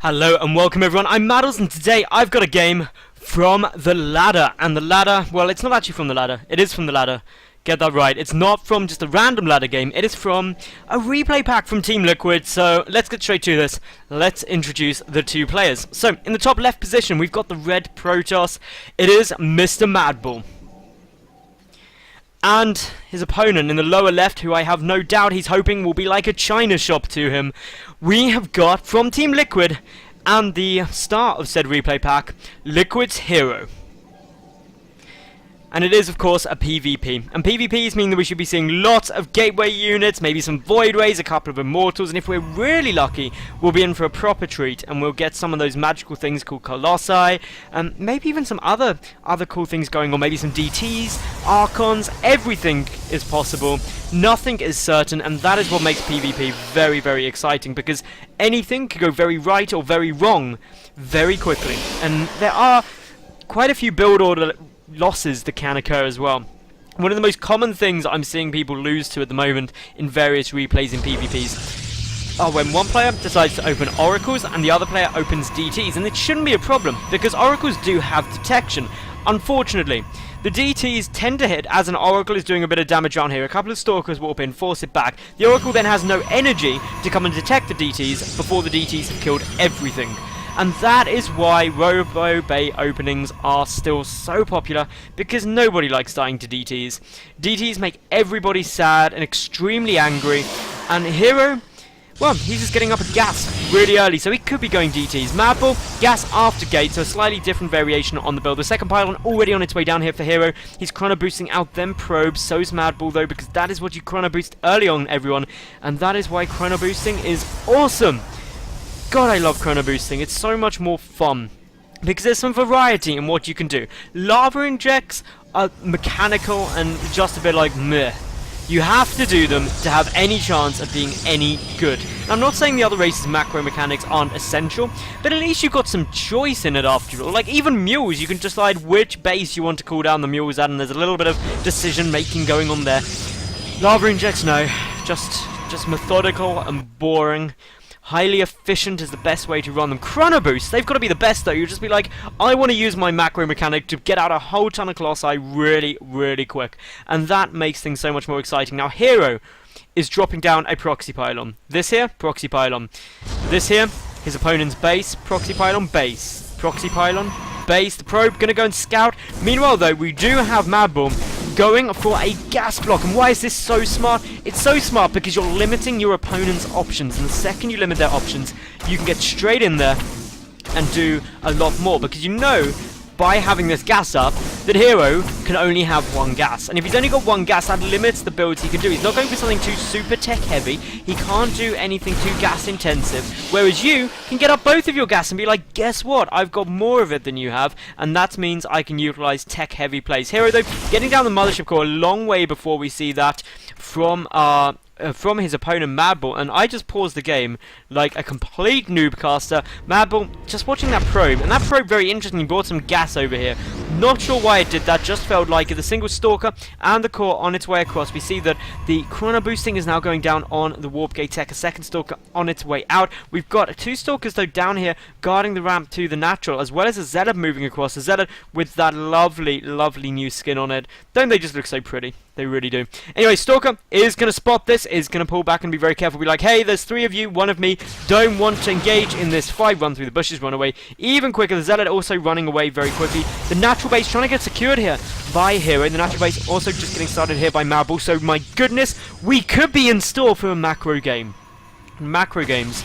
Hello and welcome everyone, I'm Madals and today I've got a game from the ladder. And the ladder, well, it's not actually from the ladder, it is from the ladder. Get that right, it's not from just a random ladder game, it is from a replay pack from Team Liquid. So let's get straight to this. Let's introduce the two players. So in the top left position we've got the red Protoss. It is Mr. MADBULL. And his opponent in the lower left, who I have no doubt he's hoping will be like a china shop to him, we have got from Team Liquid, and the star of said replay pack, LiquidHerO. And it is, of course, a PvP. And PvPs mean that we should be seeing lots of gateway units, maybe some Void Rays, a couple of Immortals, and if we're really lucky, we'll be in for a proper treat, and we'll get some of those magical things called Colossi, and maybe even some other cool things going on, maybe some DTs, Archons. Everything is possible, nothing is certain, and that is what makes PvP very, very exciting, because anything could go very right or very wrong very quickly. And there are quite a few build order losses that can occur as well. One of the most common things I'm seeing people lose to at the moment in various replays in PvPs are when one player decides to open Oracles and the other player opens DTs, and it shouldn't be a problem because Oracles do have detection. Unfortunately, the DTs tend to hit as an Oracle is doing a bit of damage around here. A couple of Stalkers warp in, force it back. The Oracle then has no energy to come and detect the DTs before the DTs have killed everything. And that is why Robo Bay openings are still so popular, because nobody likes dying to DTs. DTs make everybody sad and extremely angry, and Hero, well, he's just getting up at gas really early, so he could be going DTs. MADBULL, gas after gate, so a slightly different variation on the build. The second pylon already on its way down here for Hero. He's chrono boosting out them probes, so is MADBULL though, because that is what you chrono boost early on, everyone, and that is why chrono boosting is awesome. God, I love chrono boosting. It's so much more fun because there's some variety in what you can do. Lava injects are mechanical and just a bit like meh. You have to do them to have any chance of being any good. And I'm not saying the other races' macro mechanics aren't essential, but at least you've got some choice in it after all. Like even mules, you can decide which base you want to cool down the mules at, and there's a little bit of decision making going on there. Lava injects, no, just methodical and boring. Highly efficient is the best way to run them. Chrono boost, they've got to be the best though. You'll just be like, I want to use my macro mechanic to get out a whole ton of Colossi really, really quick. And that makes things so much more exciting. Now, Hero is dropping down a proxy pylon. This here, proxy pylon. This here, his opponent's base, proxy pylon, base. Proxy pylon, base. The probe going to go and scout. Meanwhile though, we do have MADBULL going for a gas block. And why is this so smart? It's so smart because you're limiting your opponent's options, and the second you limit their options, you can get straight in there and do a lot more, because you know by having this gas up that Hero can only have one gas, and if he's only got one gas, that limits the builds he can do. He's not going for something too super tech heavy, he can't do anything too gas intensive, whereas you can get up both of your gas and be like, guess what, I've got more of it than you have, and that means I can utilize tech heavy plays. Hero though, getting down the mothership core a long way before we see that from his opponent MADBULL, and I just paused the game like a complete noob caster. MADBULL just watching that probe, and that probe very interestingly brought some gas over here. Not sure why it did that, just felt like it. The single Stalker and the core on its way across. We see that the chrono boosting is now going down on the warp gate tech, a second Stalker on its way out. We've got two Stalkers though down here guarding the ramp to the natural, as well as a Zealot moving across. A Zealot with that lovely, lovely new skin on it. Don't they just look so pretty? They really do. Anyway, Stalker is going to spot this, is going to pull back and be very careful. Be like, hey, there's three of you, one of me. Don't want to engage in this fight. Run through the bushes, run away even quicker. The Zealot also running away very quickly. The natural base trying to get secured here by Hero. The natural base also just getting started here by MADBULL. So, my goodness, we could be in store for a macro game. Macro games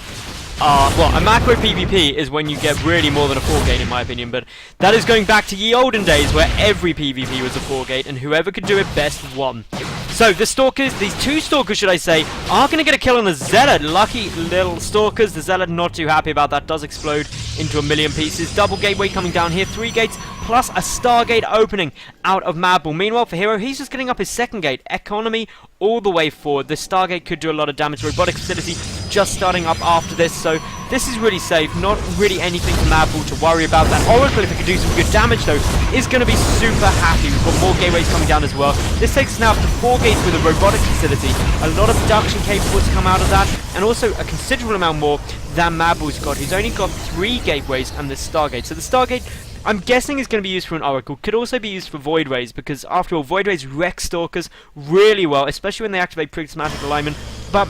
are, well, a macro PvP is when you get really more than a 4-gate in my opinion, but that is going back to ye olden days where every PvP was a 4-gate and whoever could do it best won. So the Stalkers, these two Stalkers should I say, are going to get a kill on the Zealot. Lucky little Stalkers. The Zealot not too happy about that. Does explode into a million pieces. Double gateway coming down here. 3 gates plus a Stargate opening out of MADBULL. Meanwhile for Hero, he's just getting up his second gate. Economy all the way forward. The Stargate could do a lot of damage. Robotic facility just starting up after this, so this is really safe. Not really anything for MADBULL to worry about. That Oracle, if it can do some good damage though, is going to be super happy. We've got more gateways coming down as well. This takes us now up to 4 gates with a robotic facility. A lot of production capable to come out of that, and also a considerable amount more than MADBULL's got. He's only got 3 gateways and the Stargate. So the Stargate, I'm guessing, is going to be used for an Oracle. Could also be used for Voidways, because after all, Voidways wreck Stalkers really well, especially when they activate prismatic alignment. But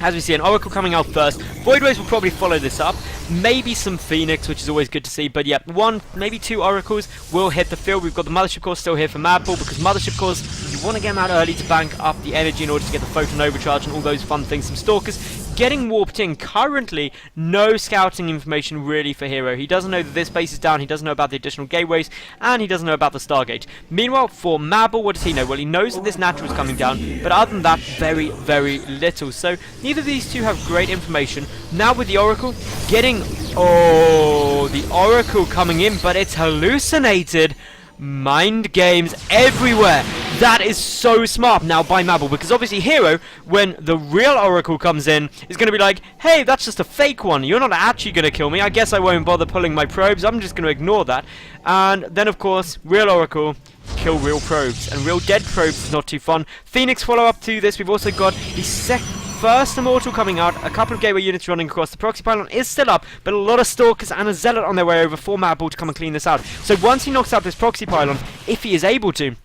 as we see, an Oracle coming out first. Voidways will probably follow this up. Maybe some Phoenix, which is always good to see. But yeah, 1, maybe 2 Oracles will hit the field. We've got the Mothership Cores still here for MADBULL, because Mothership Cores, you want to get them out early to bank up the energy in order to get the Photon Overcharge and all those fun things. Some Stalkers getting warped in. Currently, no scouting information really for Hero. He doesn't know that this base is down, he doesn't know about the additional gateways, and he doesn't know about the Stargate. Meanwhile, for MADBULL, what does he know? Well, he knows that this natural is coming down, but other than that, very, very little. So, neither of these two have great information. Now with the Oracle, getting... Oh, the Oracle coming in, but it's hallucinated. Mind games everywhere. That is so smart now by MADBULL, because obviously Hero, when the real Oracle comes in, is going to be like, hey, that's just a fake one. You're not actually going to kill me. I guess I won't bother pulling my probes. I'm just going to ignore that. And then, of course, real Oracle kill real probes. And real dead probes is not too fun. Phoenix follow up to this. We've also got the first Immortal coming out, a couple of gateway units running across. The proxy pylon is still up, but a lot of Stalkers and a Zealot on their way over for MADBULL to come and clean this out. So once he knocks out this proxy pylon, if he is able to,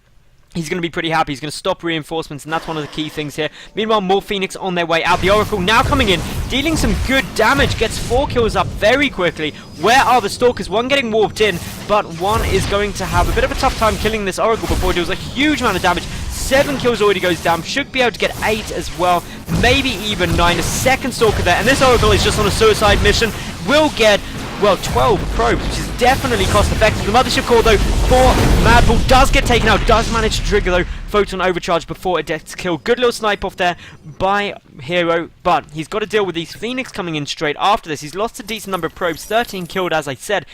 he's going to be pretty happy. He's going to stop reinforcements, and that's one of the key things here. Meanwhile, more Phoenix on their way out. The Oracle now coming in, dealing some good damage, gets 4 kills up very quickly. Where are the Stalkers? One getting warped in, but one is going to have a bit of a tough time killing this Oracle before it deals a huge amount of damage. 7 kills already goes down. Should be able to get 8 as well. Maybe even 9. A second Stalker there. And this Oracle is just on a suicide mission. Will get, well, 12 probes, which is definitely cost effective. The Mothership Core, though, for MADBULL does get taken out. Does manage to trigger, though, Photon Overcharge before it gets killed. Good little snipe off there by Hero. But he's got to deal with these Phoenix coming in straight after this. He's lost a decent number of probes. 13 killed, as I said.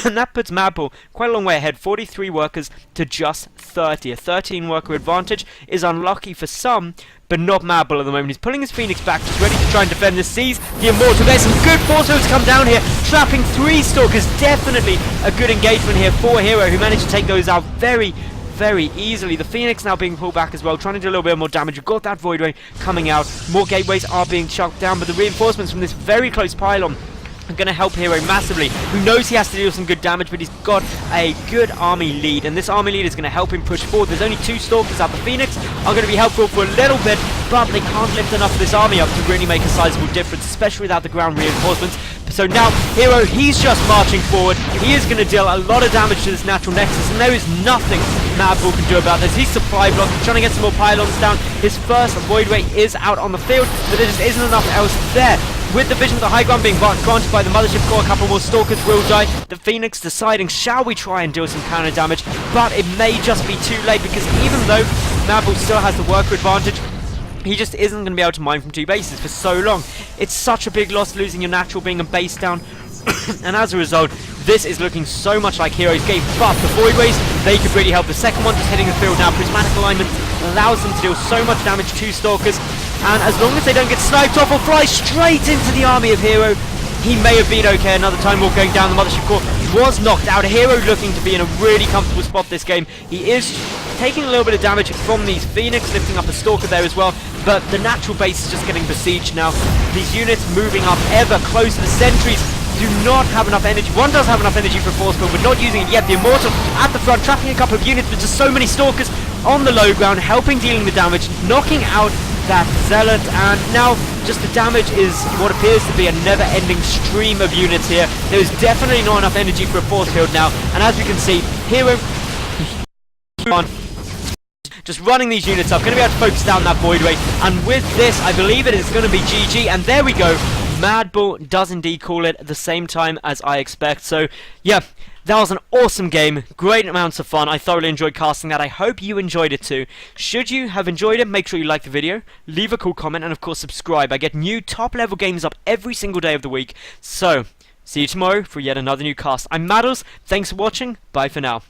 And that puts MADBULL quite a long way ahead. 43 workers to just 30. A 13 worker advantage is unlucky for some, but not MADBULL at the moment. He's pulling his Phoenix back, just ready to try and defend this. Sees the Immortal. There's some good force fields come down here, trapping 3 Stalkers. Definitely a good engagement here for Hero, who managed to take those out very, very easily. The Phoenix now being pulled back as well, trying to do a little bit more damage. We've got that Voidway coming out. More gateways are being chucked down, but the reinforcements from this very close pylon are going to help Hero massively, who knows he has to deal some good damage, but he's got a good army lead, and this army lead is going to help him push forward. There's only 2 Stalkers out. The Phoenix are going to be helpful for a little bit, but they can't lift enough of this army up to really make a sizable difference, especially without the ground reinforcements. So now, Hero, he's just marching forward. He is going to deal a lot of damage to this natural nexus, and there is nothing MADBULL can do about this. He's supply blocked, trying to get some more pylons down. His first Voidway is out on the field, but there just isn't enough else there. With the vision of the high ground being granted by the Mothership Core, a couple more Stalkers will die. The Phoenix deciding, shall we try and deal some counter damage? But it may just be too late, because even though MADBULL still has the worker advantage, he just isn't going to be able to mine from 2 bases for so long. It's such a big loss losing your natural, being a base down. And as a result, this is looking so much like Hero's game. But the Voidways, they could really help. The second one just hitting the field now. Prismatic alignment allows them to deal so much damage to Stalkers. And as long as they don't get sniped off or fly straight into the army of Hero, he may have been okay. Another Time Warp going down. The Mothership Core was knocked out. Hero looking to be in a really comfortable spot this game. He is taking a little bit of damage from these Phoenix, lifting up a Stalker there as well. But the natural base is just getting besieged now. These units moving up ever closer. The sentries do not have enough energy. One does have enough energy for a force field, but not using it yet. The Immortal at the front, trapping a couple of units, but just so many Stalkers on the low ground, helping dealing the damage, knocking out that Zealot, and now just the damage is what appears to be a never-ending stream of units here. There is definitely not enough energy for a force field now, and as we can see, Hero just running these units up, going to be able to focus down that Voidway, and with this, I believe it is going to be GG, and there we go. MADBULL does indeed call it at the same time as I expect. So, yeah, that was an awesome game. Great amounts of fun. I thoroughly enjoyed casting that. I hope you enjoyed it too. Should you have enjoyed it, make sure you like the video, leave a cool comment, and of course subscribe. I get new top-level games up every single day of the week. So, see you tomorrow for yet another new cast. I'm Madals. Thanks for watching. Bye for now.